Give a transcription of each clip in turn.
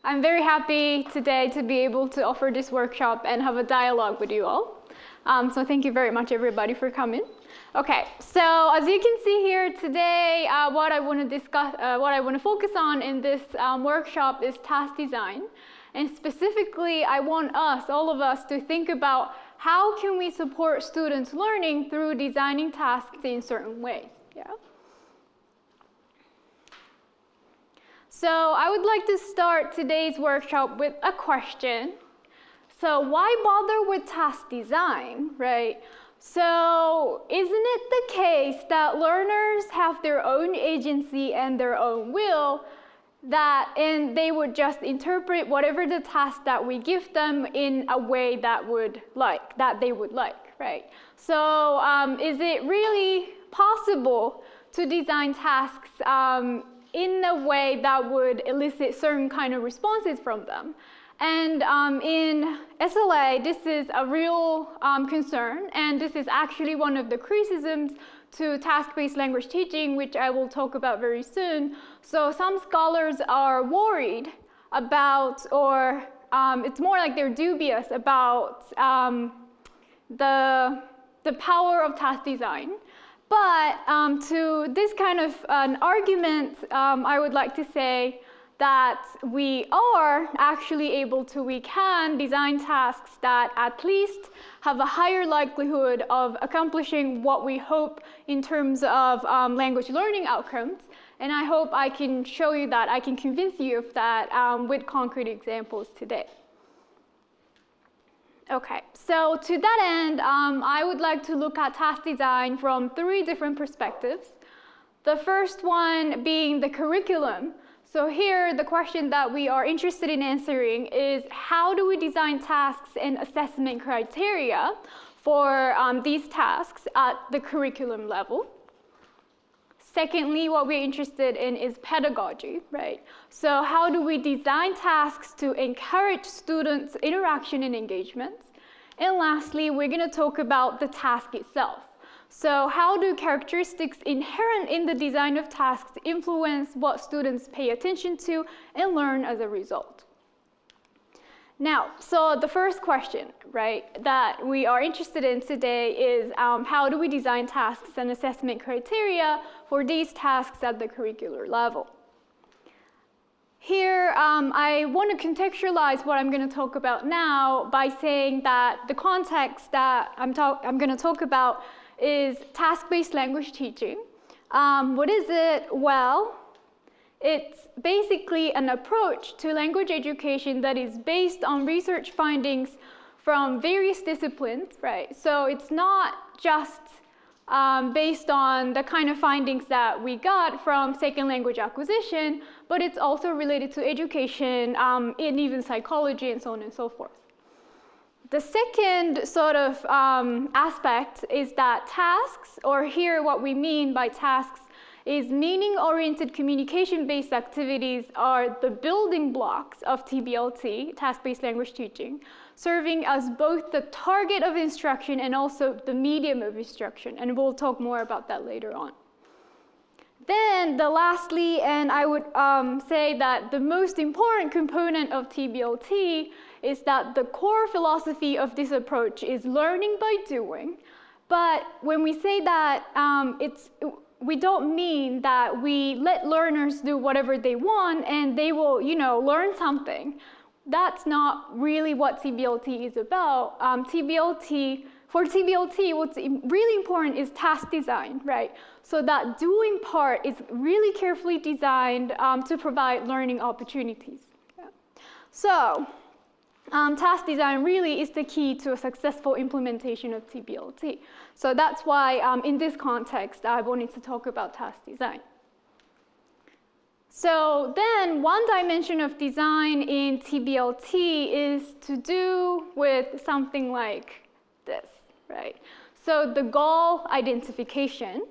I'm very happy today to be able to offer this workshop and have a dialogue with you all. So thank you very much, everybody, for coming. Okay, so as you can see here today, what I want to focus on in this workshop is task design. And specifically, I want all of us, to think about how can we support students' learning through designing tasks in certain ways. Yeah. So I would like to start today's workshop with a question. So why bother with task design, right? So isn't it the case that learners have their own agency and their own will, and they would just interpret whatever the task that we give them in a way that they would like, right? So is it really possible to design tasks in a way that would elicit certain kind of responses from them? And in SLA, this is a real concern, and this is actually one of the criticisms to task-based language teaching, which I will talk about very soon. So some scholars are worried about, or it's more like they're dubious about the power of task design. But to this kind of an argument, I would like to say that we can design tasks that at least have a higher likelihood of accomplishing what we hope in terms of language learning outcomes. And I hope I can show you that, I can convince you of that with concrete examples today. Okay, so to that end, I would like to look at task design from 3 different perspectives. The first one being the curriculum. So here, the question that we are interested in answering is, how do we design tasks and assessment criteria for these tasks at the curriculum level? Secondly, what we're interested in is pedagogy, right? So how do we design tasks to encourage students' interaction and engagement? And lastly, we're going to talk about the task itself. So how do characteristics inherent in the design of tasks influence what students pay attention to and learn as a result? Now, so the first question, right, that we are interested in today is how do we design tasks and assessment criteria for these tasks at the curricular level? Here, I want to contextualize what I'm going to talk about now by saying that the context that I'm going to talk about is task-based language teaching. What is it? Well, it's basically an approach to language education that is based on research findings from various disciplines, right? So it's not just based on the kind of findings that we got from second language acquisition, but it's also related to education and even psychology and so on and so forth. The second sort of aspect is that tasks, or here what we mean by tasks is meaning-oriented communication-based activities, are the building blocks of TBLT, task-based language teaching, serving as both the target of instruction and also the medium of instruction. And we'll talk more about that later on. Then lastly, and I would say that the most important component of TBLT is that the core philosophy of this approach is learning by doing. But when we say that, we don't mean that we let learners do whatever they want and they will, learn something. That's not really what TBLT is about. For TBLT, what's really important is task design, right? So that doing part is really carefully designed to provide learning opportunities. Yeah. So task design really is the key to a successful implementation of TBLT. So that's why in this context, I wanted to talk about task design. So then one dimension of design in TBLT is to do with something like this, right? So the goal identification.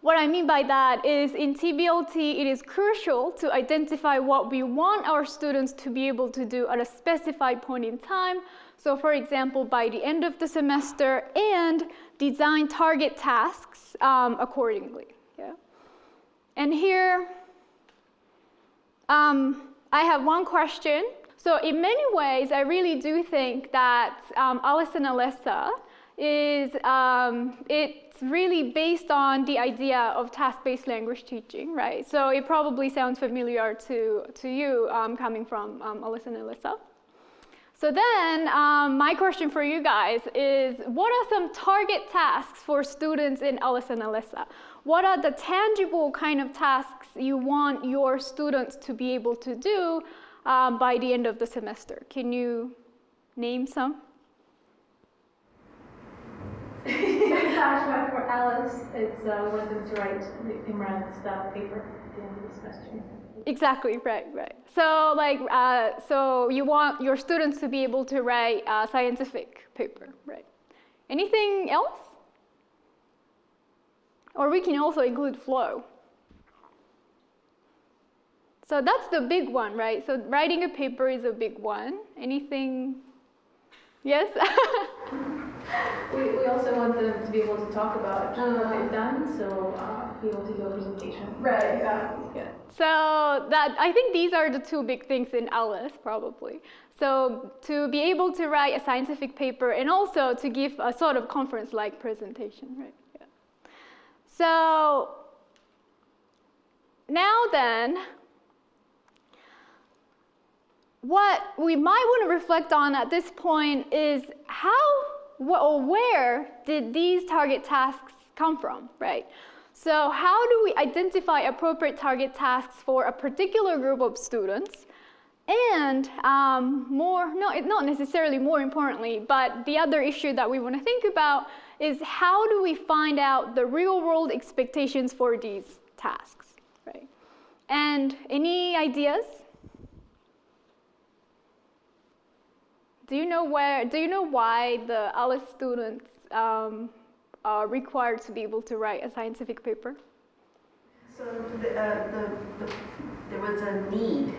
What I mean by that is in TBLT, it is crucial to identify what we want our students to be able to do at a specified point in time. So for example, by the end of the semester, and design target tasks accordingly. Yeah. And here, I have one question. So in many ways, I really do think that Alice and Alyssa is, it's really based on the idea of task-based language teaching, right? So it probably sounds familiar to you coming from Alice and Alyssa. So then my question for you guys is, what are some target tasks for students in Alice and Alyssa? What are the tangible kind of tasks you want your students to be able to do by the end of the semester? Can you name some? For Alice, it's want them to write the Imran style paper at the end of the semester. Exactly, right. So like, so you want your students to be able to write a scientific paper, right? Anything else? Or we can also include flow. So that's the big one, right? So writing a paper is a big one. Anything? Yes? We also want them to be able to talk about what they've done, so be able to do a presentation. Right, exactly. Yeah. So that, I think these are the two big things in Alice, probably. So to be able to write a scientific paper and also to give a sort of conference-like presentation, right? Yeah. So now then, what we might want to reflect on at this point is how or where did these target tasks come from, right? So how do we identify appropriate target tasks for a particular group of students? And not necessarily more importantly, but the other issue that we want to think about is how do we find out the real world expectations for these tasks, right? And any ideas? Do you know why the Alice students are required to be able to write a scientific paper? So there was a need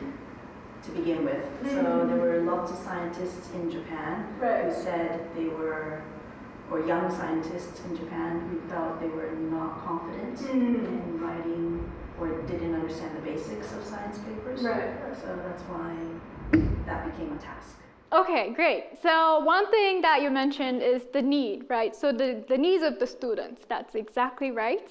to begin with. So there were lots of scientists in Japan who said they were, or young scientists in Japan who felt they were not confident in writing or didn't understand the basics of science papers. Right. So that's why that became a task. Okay, great. So one thing that you mentioned is the need, right? So the needs of the students, that's exactly right.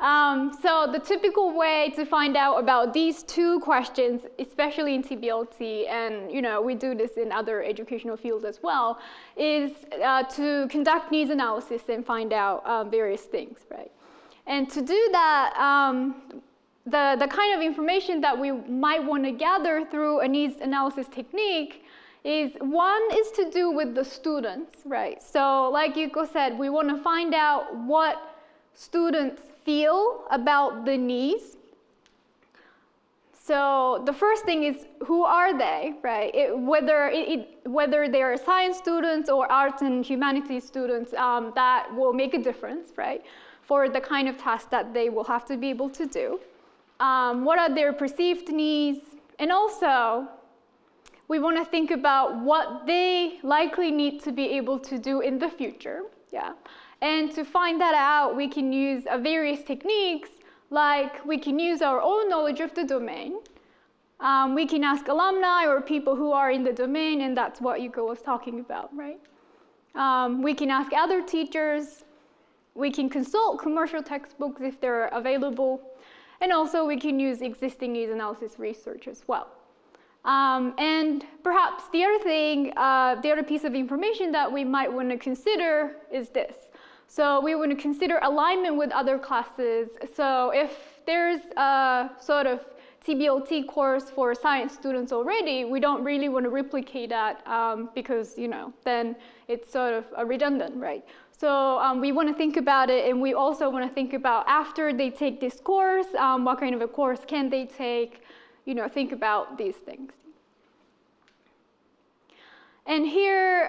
So the typical way to find out about these two questions, especially in TBLT, and we do this in other educational fields as well, is to conduct needs analysis and find out various things, right? And to do that, the kind of information that we might want to gather through a needs analysis technique is to do with the students, right? So like Yuko said, we want to find out what students feel about the needs. So the first thing is, who are they, right? Whether they are science students or arts and humanities students, that will make a difference, right? For the kind of task that they will have to be able to do. What are their perceived needs? And also, we want to think about what they likely need to be able to do in the future, yeah. And to find that out, we can use various techniques, like we can use our own knowledge of the domain. We can ask alumni or people who are in the domain, and that's what Yuko was talking about, right? We can ask other teachers. We can consult commercial textbooks if they're available. And also, we can use existing needs analysis research as well. And perhaps the other piece of information that we might want to consider is this. So we want to consider alignment with other classes. So if there's a sort of TBLT course for science students already, we don't really want to replicate that because, then it's sort of redundant, right? So we want to think about it, and we also want to think about after they take this course, what kind of a course can they take? Think about these things. And here,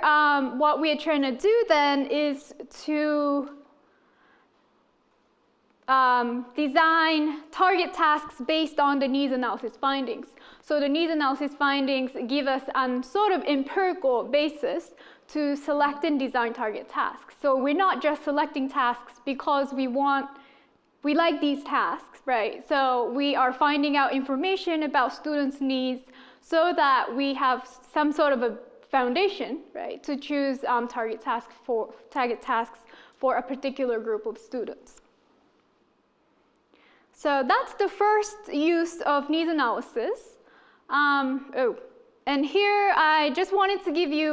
what we are trying to do then is to design target tasks based on the needs analysis findings. So the needs analysis findings give us a sort of empirical basis to select and design target tasks. So we're not just selecting tasks because we want we like these tasks, right? So we are finding out information about students' needs so that we have some sort of a foundation, right, to choose target tasks for a particular group of students. So that's the first use of needs analysis. And here I just wanted to give you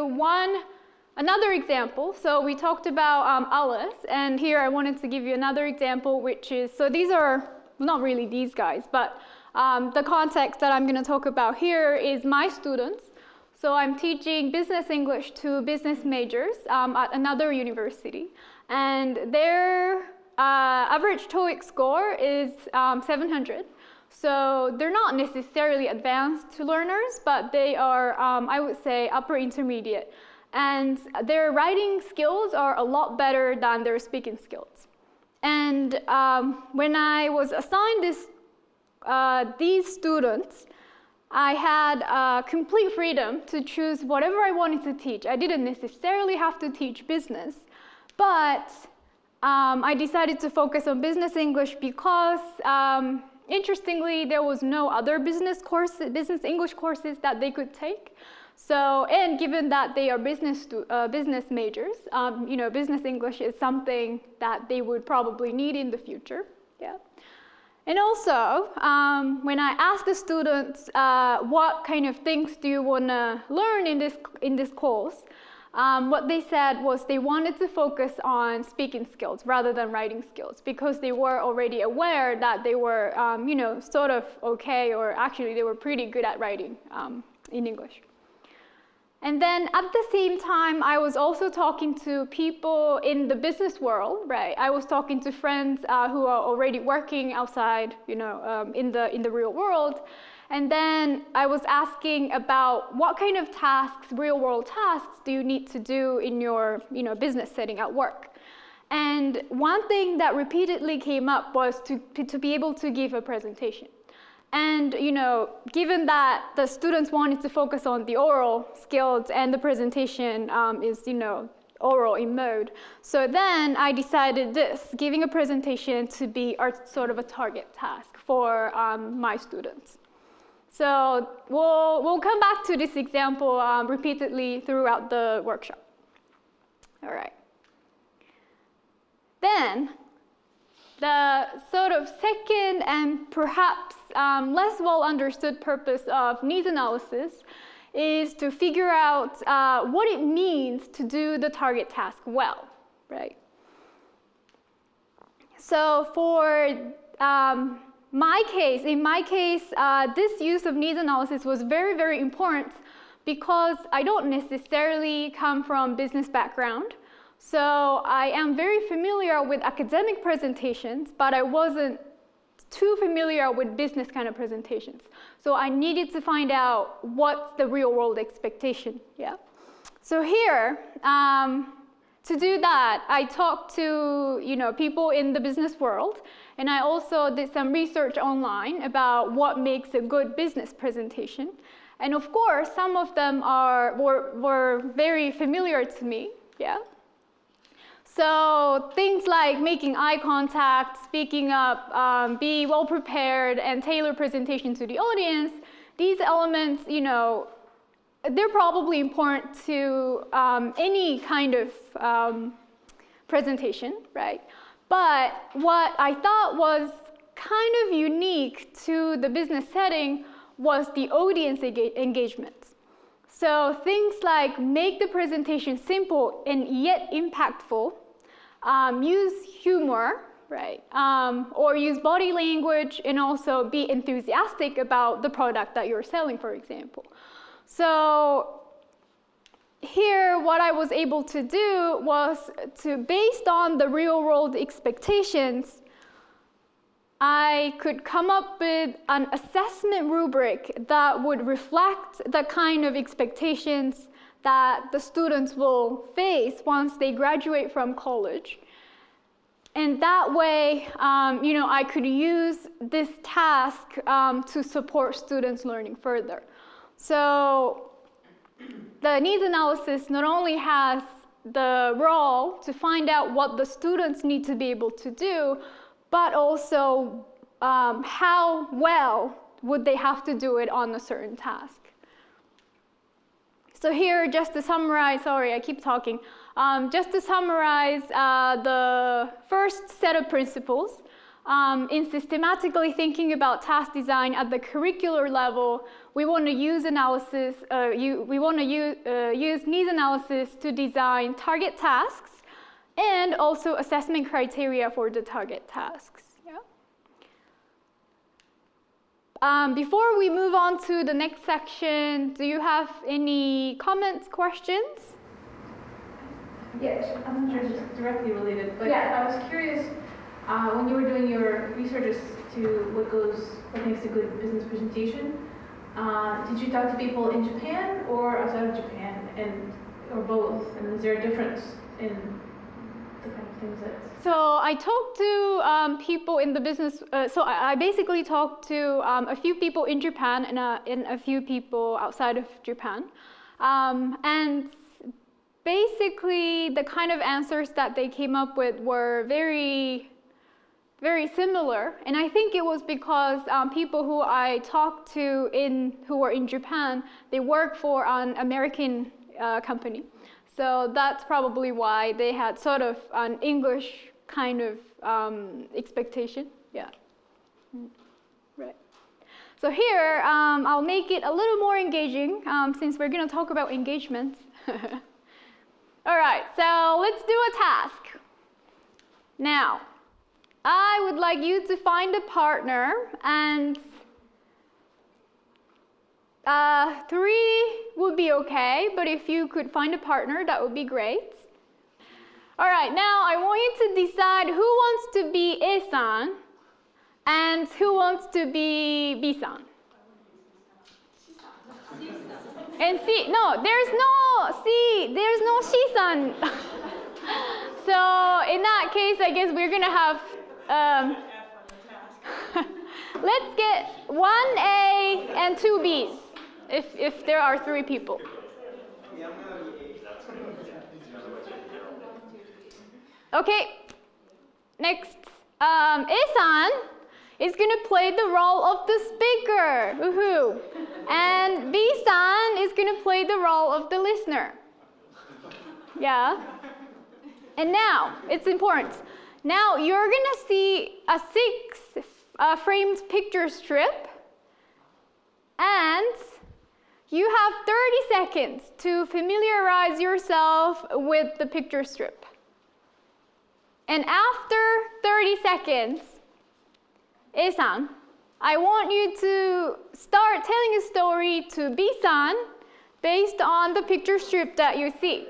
another example. So we talked about Alice, and here I wanted to give you another example, which is, so these are not really these guys, but the context that I'm going to talk about here is my students. So I'm teaching business English to business majors at another university, and their average TOEIC score is 700. So they're not necessarily advanced learners, but they are, I would say, upper intermediate. And their writing skills are a lot better than their speaking skills. And when I was assigned these students, I had complete freedom to choose whatever I wanted to teach. I didn't necessarily have to teach business, but I decided to focus on business English because interestingly, there was no other business English courses that they could take. So, and given that they are business majors, business English is something that they would probably need in the future. Yeah. And also, when I asked the students what kind of things do you want to learn in this course, what they said was they wanted to focus on speaking skills rather than writing skills because they were already aware that they were, sort of okay, or actually they were pretty good at writing in English. And then at the same time, I was also talking to people in the business world, right? I was talking to friends who are already working outside, in the real world. And then I was asking about what kind of tasks, real world tasks, do you need to do in your business setting at work? And one thing that repeatedly came up was to be able to give a presentation. And given that the students wanted to focus on the oral skills and the presentation is oral in mode, so then I decided giving a presentation to be sort of a target task for my students. So we'll come back to this example repeatedly throughout the workshop. All right. Then the sort of second and perhaps less well understood purpose of needs analysis is to figure out what it means to do the target task well, right? So for in my case, this use of needs analysis was very, very important because I don't necessarily come from business background. So I am very familiar with academic presentations, but I wasn't too familiar with business kind of presentations. So I needed to find out what's the real world expectation, yeah? So here, to do that, I talked to people in the business world, and I also did some research online about what makes a good business presentation. And of course, some of them were very familiar to me, yeah? So things like making eye contact, speaking up, be well prepared, and tailor presentation to the audience, these elements, they're probably important to any kind of presentation, right? But what I thought was kind of unique to the business setting was the audience engagement. So things like make the presentation simple and yet impactful, use humor, right? Or use body language and also be enthusiastic about the product that you're selling, for example. So here, what I was able to do was based on the real world expectations, I could come up with an assessment rubric that would reflect the kind of expectations that the students will face once they graduate from college. And that way, I could use this task to support students learning further. So the needs analysis not only has the role to find out what the students need to be able to do, but also how well would they have to do it on a certain task. So here, just to summarize, sorry, I keep talking. Just to summarize the first set of principles, in systematically thinking about task design at the curricular level, we want to use analysis, we want to use needs analysis to design target tasks and also assessment criteria for the target tasks. Before we move on to the next section, do you have any comments, questions? Yes, I'm not sure if it's directly related, but Yeah. I was curious, when you were doing your research as to what makes a good business presentation, did you talk to people in Japan or outside of Japan, or both? And is there a difference in the kind of things that... So I talked to people in the business, so I basically talked to a few people in Japan and a few people outside of Japan. And basically the kind of answers that they came up with were very, very similar. And I think it was because people who I talked to who were in Japan, they work for an American company. So that's probably why they had sort of an English kind of expectation. Yeah. Right. So here, I'll make it a little more engaging since we're going to talk about engagements. All right, so let's do a task. Now, I would like you to find a partner, and 3 would be okay, but if you could find a partner, that would be great. All right, now I want you to decide who wants to be A-san and who wants to be B-san. And C, no, there's no C-san. So in that case, I guess we're gonna have, let's get 1 A and 2 Bs, if there are 3 people. Okay, next, A-san is going to play the role of the speaker, woohoo, and B-san is going to play the role of the listener. Yeah, and now, it's important. Now, you're going to see a 6 framed picture strip, and you have 30 seconds to familiarize yourself with the picture strip. And after 30 seconds, A-san, I want you to start telling a story to B-san based on the picture strip that you see.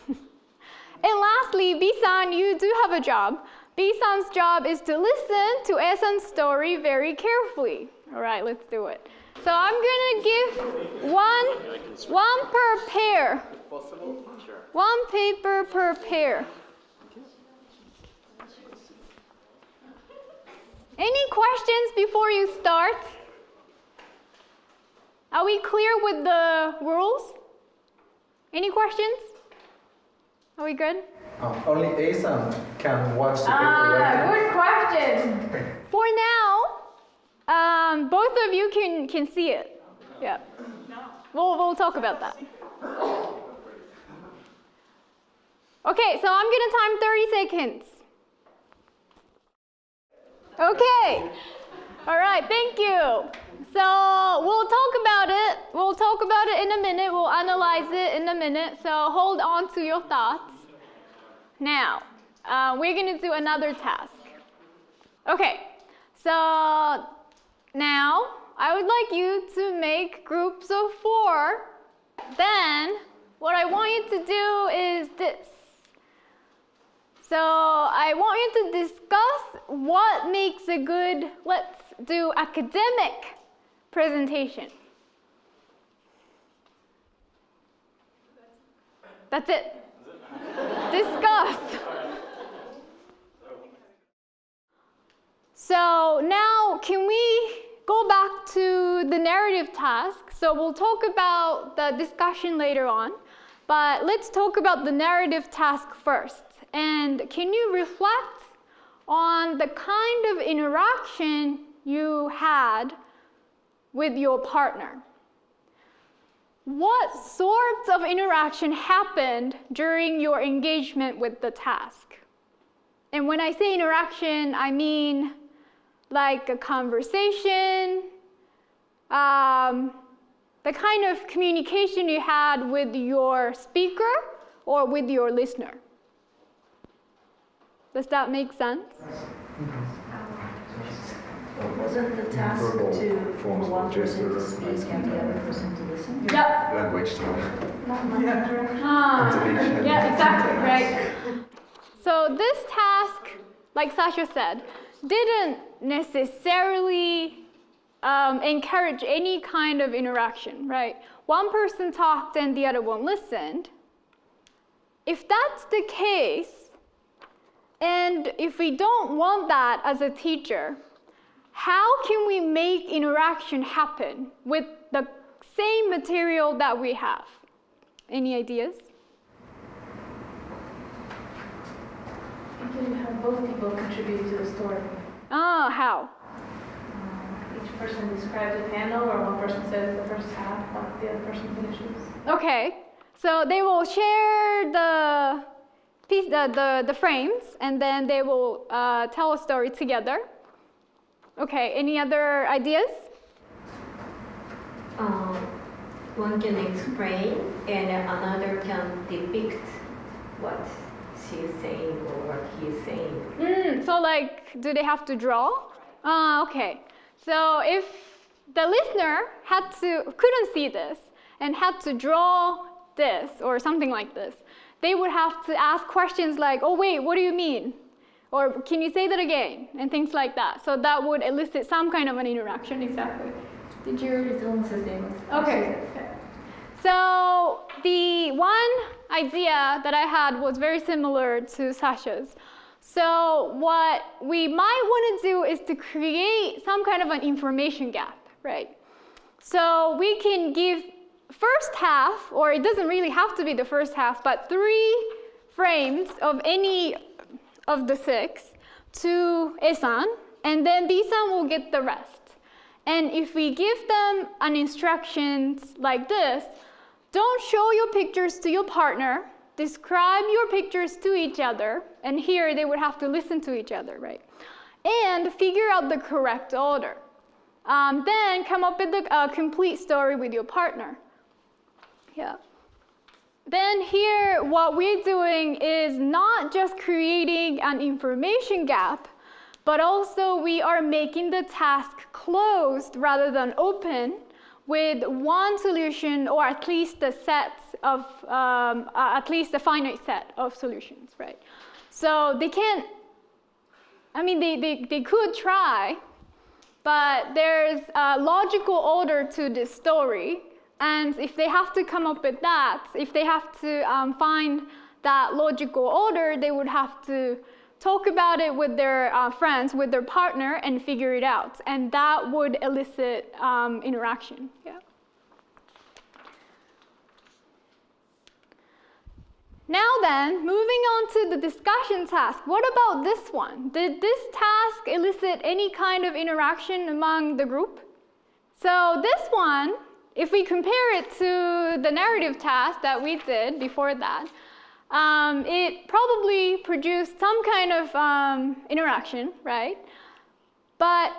And lastly, B-san, you do have a job. B-san's job is to listen to A-san's story very carefully. All right, let's do it. So I'm going to give one per pair. One paper per pair. Any questions before you start? Are we clear with the rules? Any questions? Are we good? Only A-san can watch the paper, right? Good question. For now, both of you can see it. Yeah. We'll talk about that. Okay, so I'm gonna time 30 seconds. Okay. All right, thank you. So we'll talk about it. We'll talk about it in a minute. We'll analyze it in a minute. So hold on to your thoughts. Now, we're going to do another task. Okay, so now I would like you to make groups of 4. Then what I want you to do is this. So I want you to discuss what makes a good, let's do academic presentation. That's it. Discuss. So now can we go back to the narrative task? So we'll talk about the discussion later on, but let's talk about the narrative task first. And can you reflect on the kind of interaction you had with your partner. What sorts of interaction happened during your engagement with the task? And when I say interaction, I mean like a conversation, the kind of communication you had with your speaker or with your listener. Does that make sense? Wasn't the task for one person to speak and the other person to listen? Yep. Language team. Yeah, exactly, right. So this task, like Sasha said, didn't necessarily encourage any kind of interaction, right? One person talked and the other one listened. If that's the case, and if we don't want that as a teacher, how can we make interaction happen with the same material that we have? Any ideas? You can have both people contribute to the story. Oh, how? Each person describes a panel, or one person says the first half, while the other person finishes. Okay, so they will share the piece, the frames, and then they will tell a story together. Okay, any other ideas? One can explain and another can depict what she's saying or what he's saying. So like, do they have to draw? Okay. So if the listener couldn't see this and had to draw this or something like this, they would have to ask questions like, oh wait, what do you mean? Or can you say that again? And things like that. So that would elicit some kind of an interaction, exactly. Did you? Okay. So the one idea that I had was very similar to Sasha's. So what we might want to do is to create some kind of an information gap, right? So we can give first half, or it doesn't really have to be the first half, but 3 frames of any of the 6 to A-san, and then B-san will get the rest. And if we give them an instructions like this, don't show your pictures to your partner, describe your pictures to each other, and here they would have to listen to each other, right? And figure out the correct order. Then come up with a complete story with your partner. Yeah. Then here, what we're doing is not just creating an information gap, but also we are making the task closed rather than open with one solution, or at least a finite set of solutions, right? So they can't, I mean, they could try, but there's a logical order to this story. And if they have to come up with that, if they have to find that logical order, they would have to talk about it with their friends, with their partner, and figure it out. And that would elicit interaction. Yeah. Now then, moving on to the discussion task. What about this one? Did this task elicit any kind of interaction among the group? So this one, if we compare it to the narrative task that we did before that, it probably produced some kind of interaction, right? But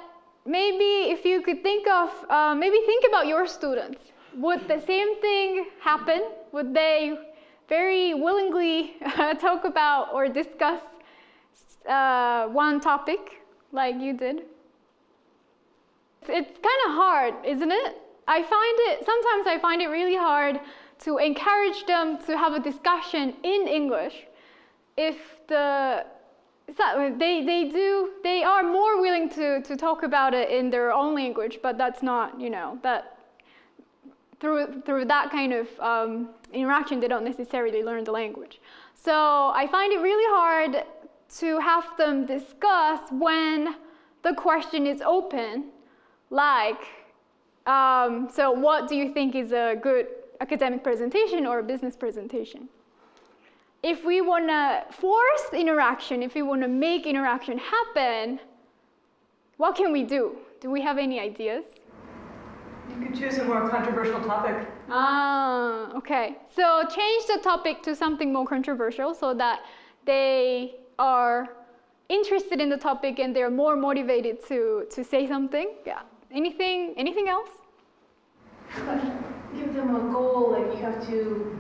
maybe if you could think about your students. Would the same thing happen? Would they very willingly talk about or discuss one topic like you did? It's kind of hard, isn't it? Sometimes I find it really hard to encourage them to have a discussion in English if they are more willing to talk about it in their own language, but that's not, that through that kind of interaction, they don't necessarily learn the language. So I find it really hard to have them discuss when the question is open, like, so what do you think is a good academic presentation or a business presentation? if we want to force interaction, if we want to make interaction happen, what can we do? Do we have any ideas? You could choose a more controversial topic. Ah, okay. So change the topic to something more controversial so that they are interested in the topic and they're more motivated to say something. Yeah. Anything else? Give them a goal, like you have to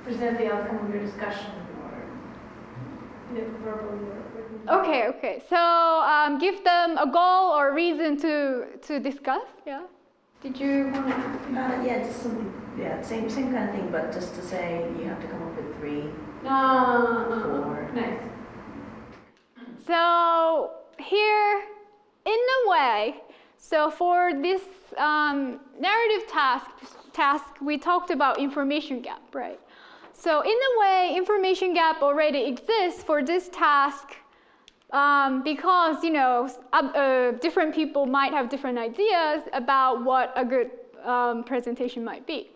present the outcome of your discussion or verbally or Okay. So give them a goal or reason to discuss. Yeah. Did you want to? Yeah, just something. Yeah, same kind of thing, but just to say you have to come up with 3, 4. Nice. So here, in a way, so for this narrative task, we talked about information gap, right? So in a way, information gap already exists for this task because, different people might have different ideas about what a good presentation might be.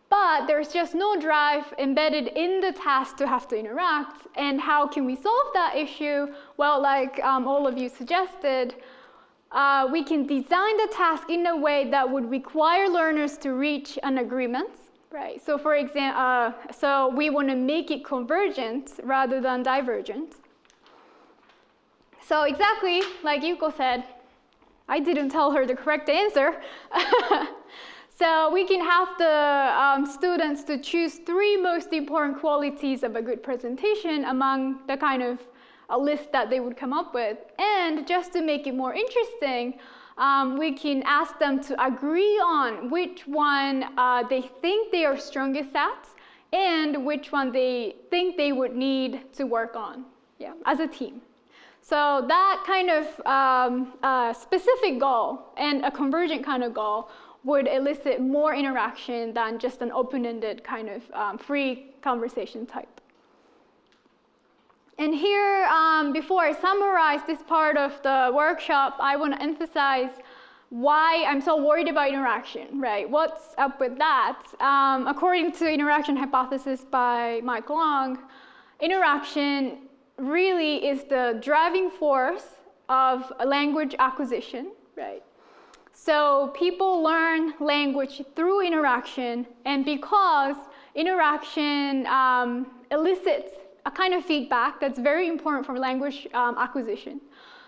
But there's just no drive embedded in the task to have to interact. And how can we solve that issue? Well, like all of you suggested, we can design the task in a way that would require learners to reach an agreement, right? So for example, so we want to make it convergent rather than divergent. So exactly like Yuko said, I didn't tell her the correct answer. So we can have the students to choose 3 most important qualities of a good presentation among the kind of a list that they would come up with. And just to make it more interesting, we can ask them to agree on which one they think they are strongest at and which one they think they would need to work on, as a team. So that kind of specific goal and a convergent kind of goal would elicit more interaction than just an open-ended kind of free conversation type. And here, before I summarize this part of the workshop, I want to emphasize why I'm so worried about interaction, right? What's up with that? According to interaction hypothesis by Mike Long, interaction really is the driving force of language acquisition, right? So people learn language through interaction, and because interaction elicits a kind of feedback that's very important for language acquisition.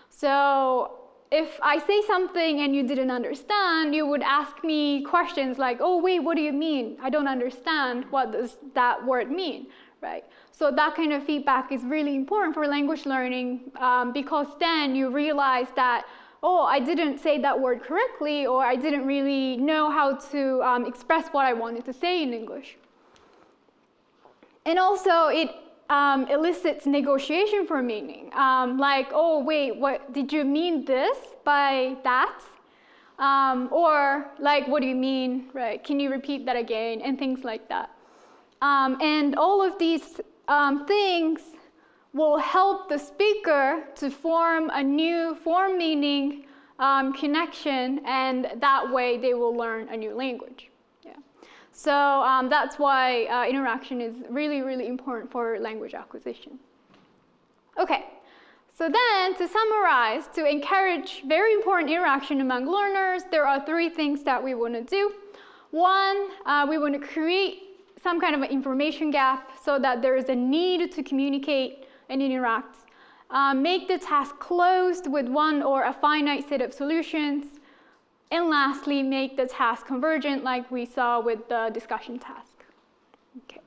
So if I say something and you didn't understand, you would ask me questions like, oh wait, what do you mean? I don't understand. What does that word mean, right? So that kind of feedback is really important for language learning because then you realize that, oh, I didn't say that word correctly, or I didn't really know how to express what I wanted to say in English. And also it elicits negotiation for meaning. Like, oh, wait, what did you mean this by that? Or like, what do you mean, right? Can you repeat that again? And things like that. And all of these things will help the speaker to form a new form-meaning connection, and that way they will learn a new language. So that's why interaction is really, really important for language acquisition. Okay, so then to summarize, to encourage very important interaction among learners, there are 3 things that we want to do. 1, we want to create some kind of an information gap so that there is a need to communicate and interact. Make the task closed with one or a finite set of solutions. And lastly, make the task convergent like we saw with the discussion task. Okay.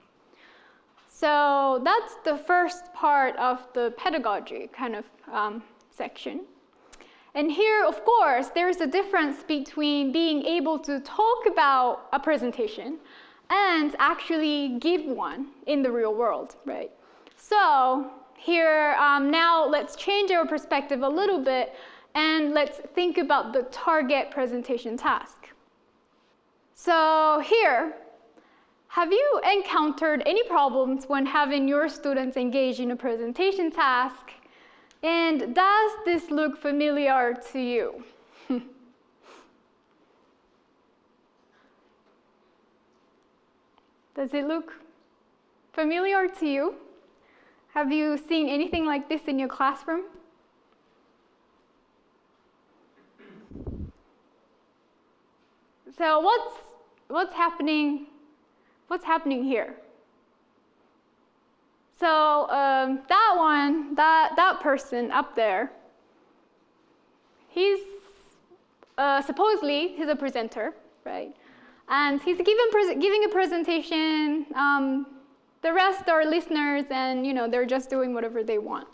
So that's the first part of the pedagogy kind of section. And here, of course, there's a difference between being able to talk about a presentation and actually give one in the real world, right? So here, now let's change our perspective a little bit and let's think about the target presentation task. So here, have you encountered any problems when having your students engage in a presentation task? And does this look familiar to you? Does it look familiar to you? Have you seen anything like this in your classroom? So what's happening here? So that person up there, he's supposedly he's a presenter, right? And he's giving a presentation. The rest are listeners, and they're just doing whatever they want.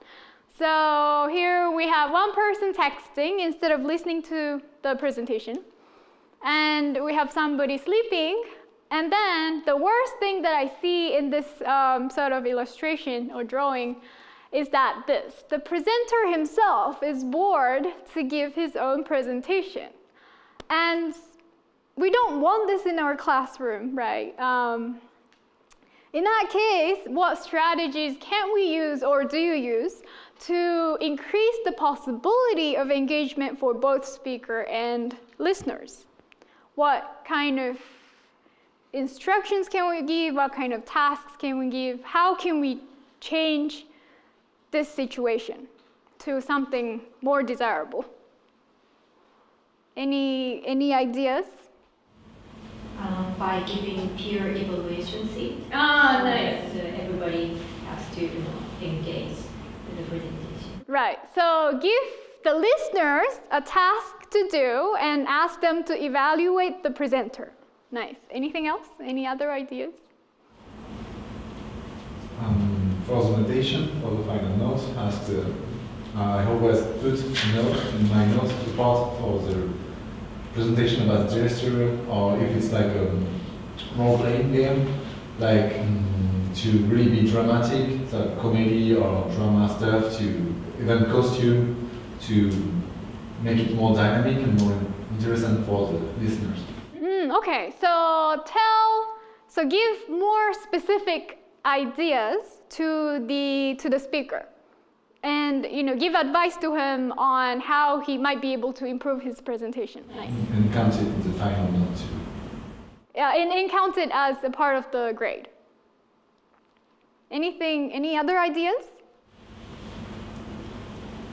So here we have one person texting instead of listening to the presentation, and we have somebody sleeping. And then the worst thing that I see in this sort of illustration or drawing is that the presenter himself is bored to give his own presentation. And we don't want this in our classroom, right? In that case, what strategies can we use or do you use to increase the possibility of engagement for both speaker and listeners? What kind of instructions can we give? What kind of tasks can we give? How can we change this situation to something more desirable? Any ideas? By giving peer evaluation seat. Nice. So everybody has to engage with the presentation. Right. So give the listeners a task to do and ask them to evaluate the presenter. Nice. Anything else? Any other ideas? For the notation, for the final notes, I always put a note in my notes the part for the presentation about gesture, or if it's like a role-playing game, like to really be dramatic, so comedy or drama stuff, to even costume, to make it more dynamic and more interesting for the listeners. Okay, so give more specific ideas to the speaker, and give advice to him on how he might be able to improve his presentation. Nice. And count it in the final note too. Yeah, and count it as a part of the grade. Any other ideas?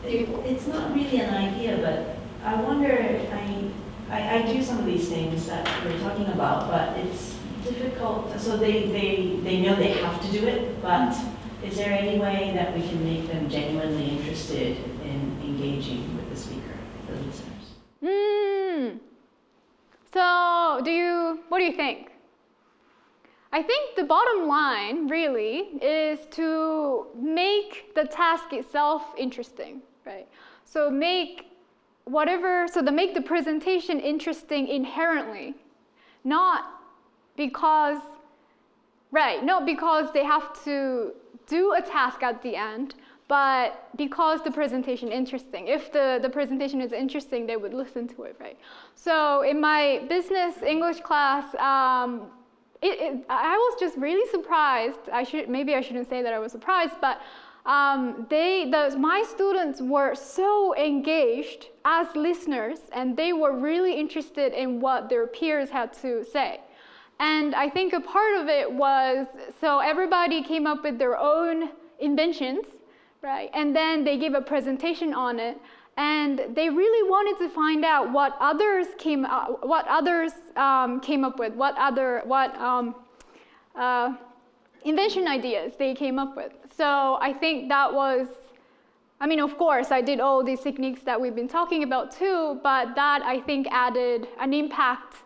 It's not really an idea, but I wonder, I do some of these things that we're talking about, but it's difficult. So they know they have to do it, but is there any way that we can make them genuinely interested in engaging with the speaker, the listeners? So what do you think? I think the bottom line really is to make the task itself interesting, right? So make the presentation interesting inherently, not because they have to do a task at the end, but because the presentation is interesting. If the presentation is interesting, they would listen to it, right? So in my business English class, I was just really surprised. Maybe I shouldn't say that I was surprised, but my students were so engaged as listeners, and they were really interested in what their peers had to say. And I think a part of it was, so everybody came up with their own inventions, right? And then they gave a presentation on it, and they really wanted to find out what others came up with, what invention ideas they came up with. So I think that was, of course, I did all these techniques that we've been talking about too, but that I think added an impact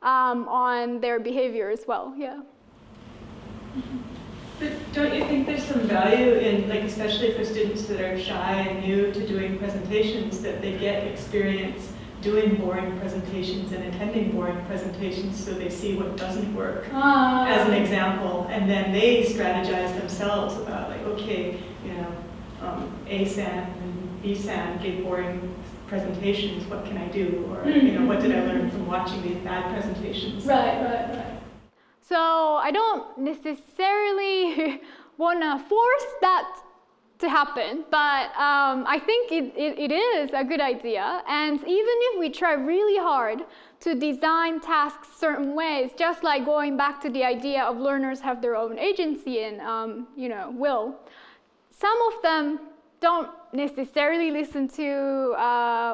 on their behavior as well. Yeah. But don't you think there's some value in, especially for students that are shy and new to doing presentations, that they get experience doing boring presentations and attending boring presentations, so they see what doesn't work as an example, and then they strategize themselves about A-san and B-san gave boring presentations, what can I do? Or what did I learn from watching these bad presentations? Right. So I don't necessarily want to force that to happen, but I think it is a good idea. And even if we try really hard to design tasks certain ways, just like going back to the idea of learners have their own agency and will, some of them don't necessarily listen to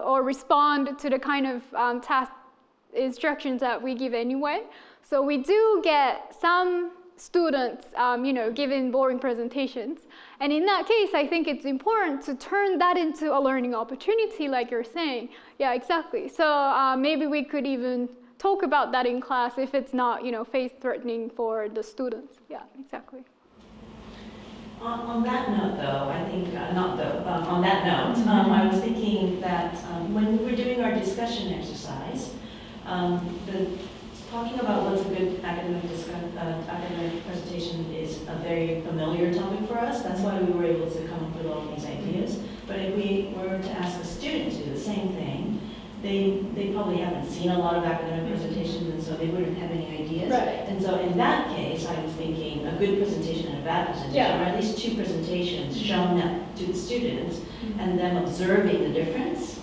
or respond to the kind of task instructions that we give anyway. So we do get some students, giving boring presentations. And in that case, I think it's important to turn that into a learning opportunity, like you're saying. Yeah, exactly. So maybe we could even talk about that in class if it's not, face-threatening for the students. Yeah, exactly. On that note, though, I think, on that note, I was thinking that when we're doing our discussion exercise, talking about what's a good academic presentation is a very familiar topic for us. That's why we were able to come up with all these ideas. But if we were to ask a student to do the same thing, they probably haven't seen a lot of academic presentations, and so they wouldn't have any ideas. Right. And so in that case, I was thinking a good presentation and a bad presentation, or at least two presentations shown to the students, and them observing the difference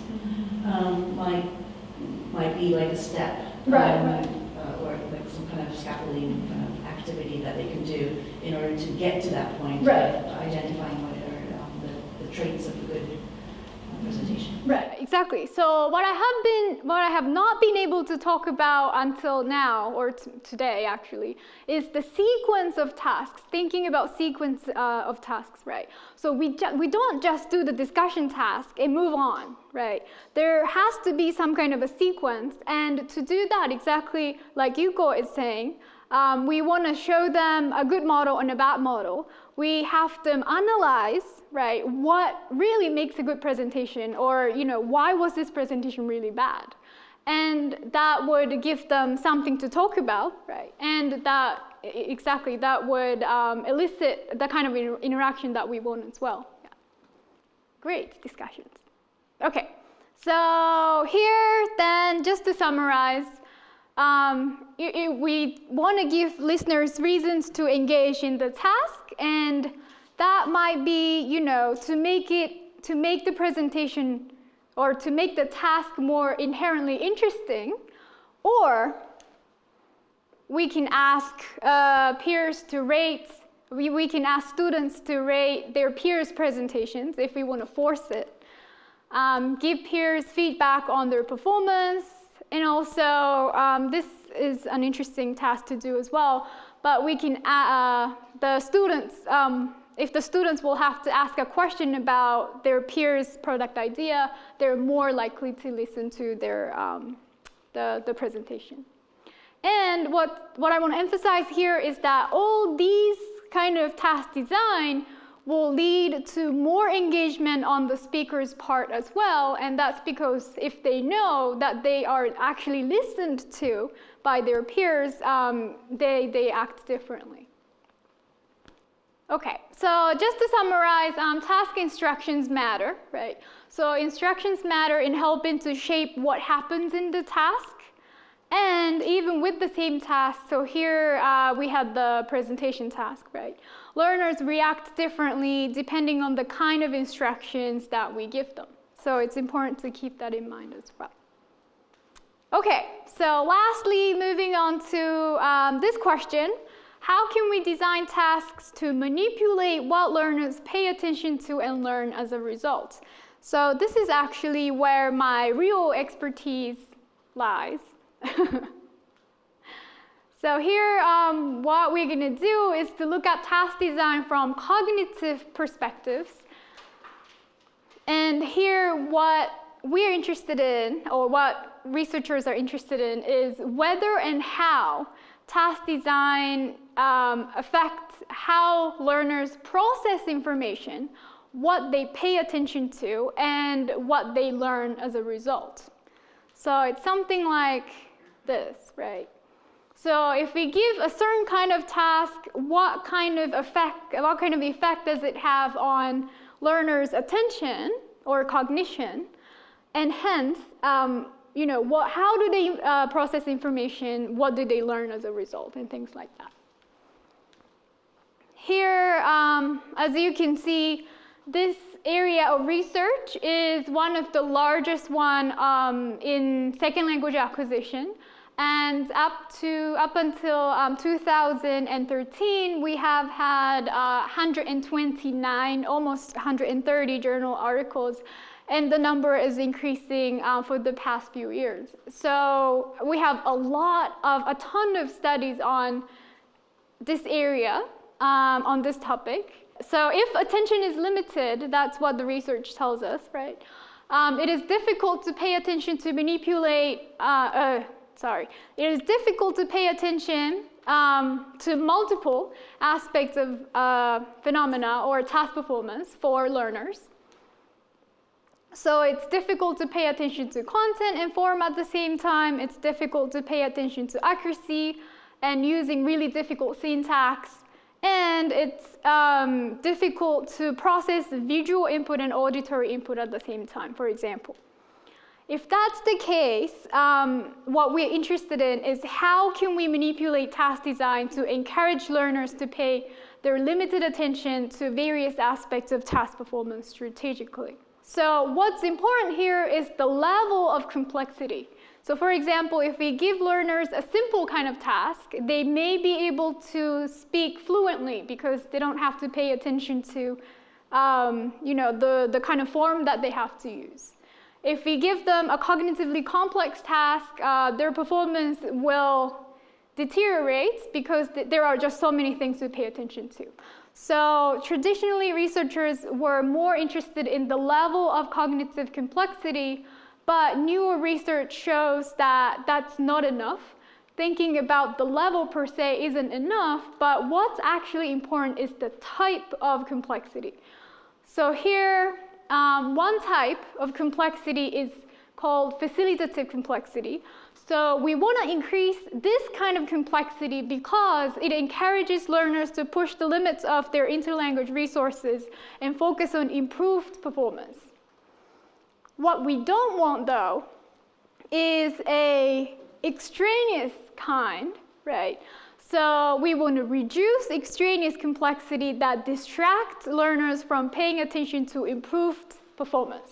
might be like a step. Right. Or like some kind of scaffolding kind of activity that they can do in order to get to that point Right. of identifying what are the traits of a good presentation. Right, exactly. So what I have not been able to talk about until now, or today actually, is the sequence of tasks, thinking about sequence of tasks, right? So we don't just do the discussion task and move on, right? There has to be some kind of a sequence, and to do that, exactly like Yuko is saying, we want to show them a good model and a bad model. We have them analyze, right, what really makes a good presentation, or why was this presentation really bad? And that would give them something to talk about, right? And that would elicit the kind of interaction that we want as well. Yeah. Great discussions. Okay, so here then, just to summarize, we want to give listeners reasons to engage in the task, and that might be, to make the presentation or to make the task more inherently interesting, or we can ask peers to rate, we can ask students to rate their peers' presentations if we want to force it, give peers feedback on their performance, and also this is an interesting task to do as well, but we can, the students, if the students will have to ask a question about their peers' product idea, they're more likely to listen to their, the presentation. And what I want to emphasize here is that all these kind of task design will lead to more engagement on the speaker's part as well, and that's because if they know that they are actually listened to by their peers, they act differently. Okay, so just to summarize, task instructions matter, right? So instructions matter in helping to shape what happens in the task. And even with the same task, so here we had the presentation task, right? Learners react differently depending on the kind of instructions that we give them. So it's important to keep that in mind as well. Okay, so lastly, moving on to this question. How can we design tasks to manipulate what learners pay attention to and learn as a result? So this is actually where my real expertise lies. So here, what we're going to do is to look at task design from cognitive perspectives. And here, what we're interested in, or what researchers are interested in, is whether and how task design affects how learners process information, what they pay attention to, and what they learn as a result. So it's something like this, right? So if we give a certain kind of task, what kind of effect does it have on learners' attention or cognition? And hence, how do they process information? What do they learn as a result? And things like that. Here, as you can see, this area of research is one of the largest one in second language acquisition. And up until 2013, we have had 129, almost 130 journal articles, and the number is increasing for the past few years. So we have a ton of studies on this area, on this topic. So if attention is limited, that's what the research tells us, right? It is difficult to pay attention to manipulate, it is difficult to pay attention to multiple aspects of phenomena or task performance for learners. So it's difficult to pay attention to content and form at the same time. It's difficult to pay attention to accuracy and using really difficult syntax. And it's difficult to process visual input and auditory input at the same time, for example. If that's the case, what we're interested in is how can we manipulate task design to encourage learners to pay their limited attention to various aspects of task performance strategically. So what's important here is the level of complexity. So for example, if we give learners a simple kind of task, they may be able to speak fluently because they don't have to pay attention to the kind of form that they have to use. If we give them a cognitively complex task, their performance will deteriorate because there are just so many things to pay attention to. So traditionally, researchers were more interested in the level of cognitive complexity, but newer research shows that that's not enough. Thinking about the level per se isn't enough, but what's actually important is the type of complexity. So here, one type of complexity is called facilitative complexity. So we want to increase this kind of complexity because it encourages learners to push the limits of their interlanguage resources and focus on improved performance. What we don't want, though, is a extraneous kind, right? So we want to reduce extraneous complexity that distracts learners from paying attention to improved performance.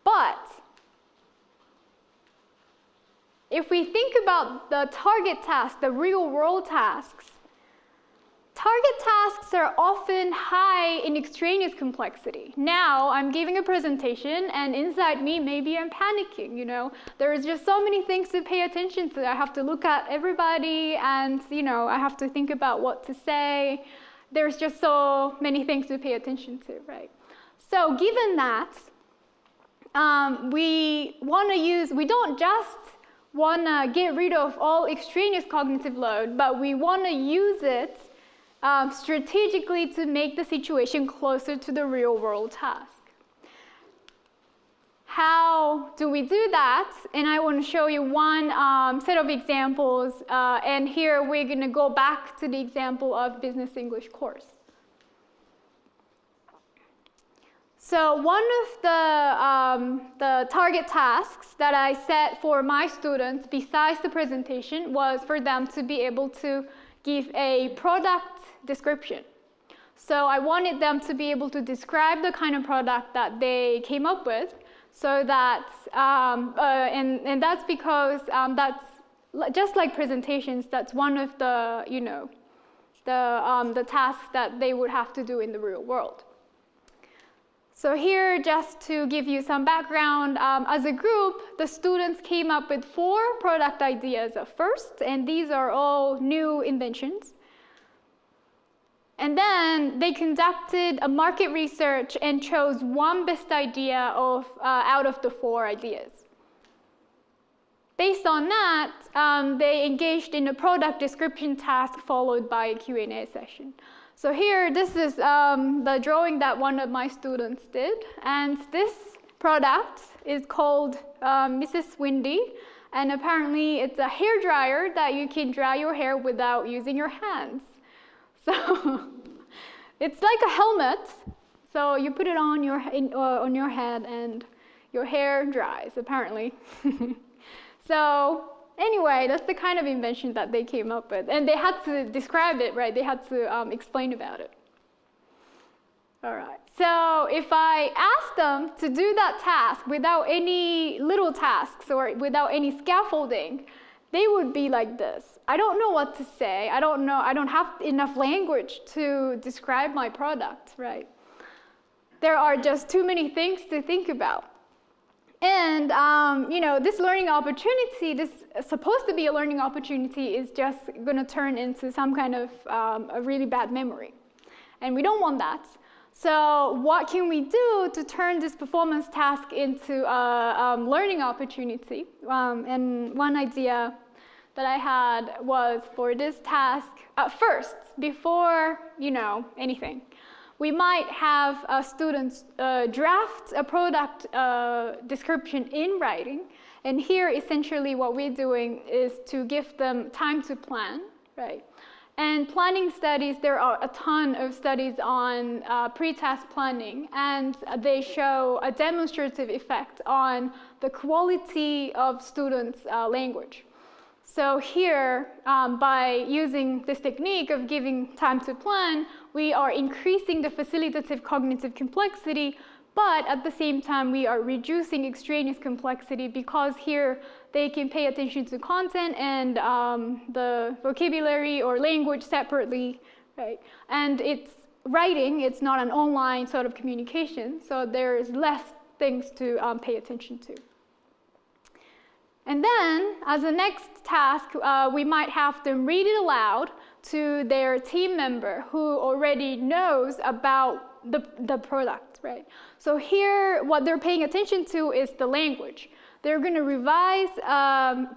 But if we think about the target tasks, the real-world tasks, target tasks are often high in extraneous complexity. Now I'm giving a presentation and inside me maybe I'm panicking, There's just so many things to pay attention to. I have to look at everybody and, I have to think about what to say. There's just so many things to pay attention to, right? So given that, we don't just want to get rid of all extraneous cognitive load, but we want to use it strategically to make the situation closer to the real-world task. How do we do that? And I want to show you one set of examples, and here we're going to go back to the example of business English course. So one of the target tasks that I set for my students besides the presentation was for them to be able to give a product description. So I wanted them to be able to describe the kind of product that they came up with, so that, and that's because that's just like presentations, that's one of the, the tasks that they would have to do in the real world. So here, just to give you some background, as a group, the students came up with 4 product ideas at first, and these are all new inventions. And then they conducted a market research and chose one best idea out of the 4 ideas. Based on that, they engaged in a product description task followed by a Q&A session. So here, this is the drawing that one of my students did. And this product is called Mrs. Windy. And apparently, it's a hair dryer that you can dry your hair without using your hands. So it's like a helmet. So you put it on your head and your hair dries, apparently. So anyway, that's the kind of invention that they came up with. And they had to describe it, right? They had to explain about it. All right. So if I ask them to do that task without any little tasks or without any scaffolding, they would be like this. I don't know what to say. I don't have enough language to describe my product, right? There are just too many things to think about. And, this learning opportunity, this supposed to be a learning opportunity, is just going to turn into some kind of a really bad memory. And we don't want that. So what can we do to turn this performance task into a learning opportunity? And one idea that I had was for this task, first, before, anything, we might have students draft a product description in writing. And here, essentially, what we're doing is to give them time to plan, right? And planning studies, there are a ton of studies on pre-task planning, and they show a demonstrative effect on the quality of students' language. So here, by using this technique of giving time to plan, we are increasing the facilitative cognitive complexity, but at the same time, we are reducing extraneous complexity because here they can pay attention to content and the vocabulary or language separately, right? And it's writing, it's not an online sort of communication, so there's less things to pay attention to. And then, as a next task, we might have them read it aloud to their team member who already knows about the product, right? So here, what they're paying attention to is the language. They're going to revise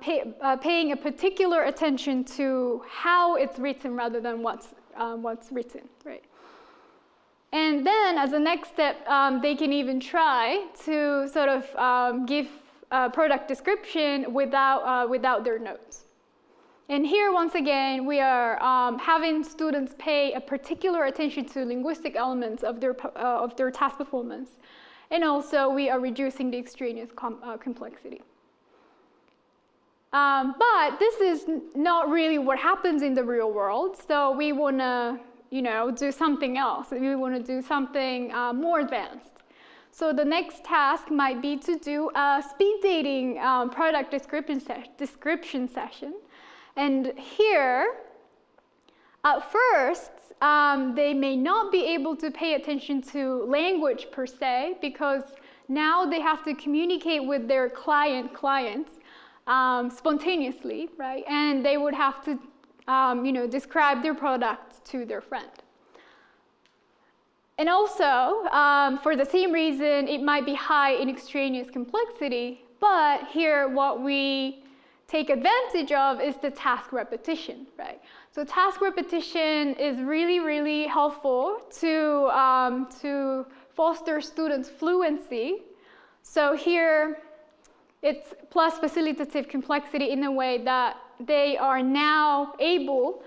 paying a particular attention to how it's written rather than what's written, right? And then, as a next step, they can even try to sort of give a product description without their notes. And here, once again, we are having students pay a particular attention to linguistic elements of their task performance. And also, we are reducing the extraneous complexity. But this is not really what happens in the real world. So we want to, do something else. We want to do something more advanced. So the next task might be to do a speed dating product description session. And here, at first, they may not be able to pay attention to language per se, because now they have to communicate with their clients spontaneously, right? And they would have to, describe their product to their friend. And also, for the same reason, it might be high in extraneous complexity, but here what we take advantage of is the task repetition, right? So task repetition is really, really helpful to foster students' fluency. So here, it's plus facilitative complexity in a way that they are now able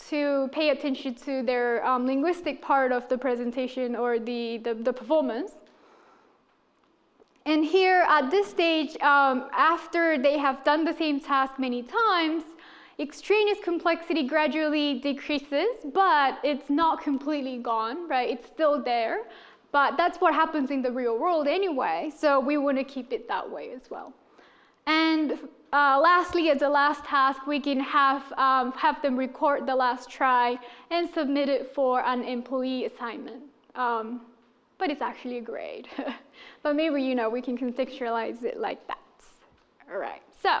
to pay attention to their linguistic part of the presentation or the performance. And here at this stage, after they have done the same task many times, extraneous complexity gradually decreases, but it's not completely gone, right? It's still there, but that's what happens in the real world anyway, so we want to keep it that way as well. And lastly, as the last task, we can have them record the last try and submit it for an employee assignment. But it's actually a grade. But maybe, we can contextualize it like that. All right, so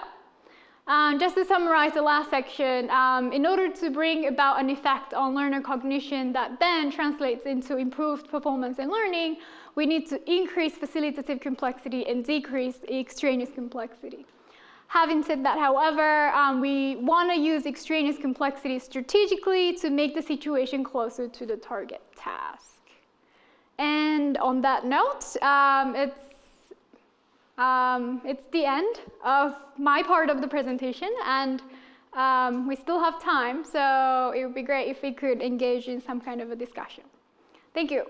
just to summarize the last section, in order to bring about an effect on learner cognition that then translates into improved performance in learning, we need to increase facilitative complexity and decrease extraneous complexity. Having said that, however, we want to use extraneous complexity strategically to make the situation closer to the target task. And on that note, it's the end of my part of the presentation, and we still have time, so it would be great if we could engage in some kind of a discussion. Thank you.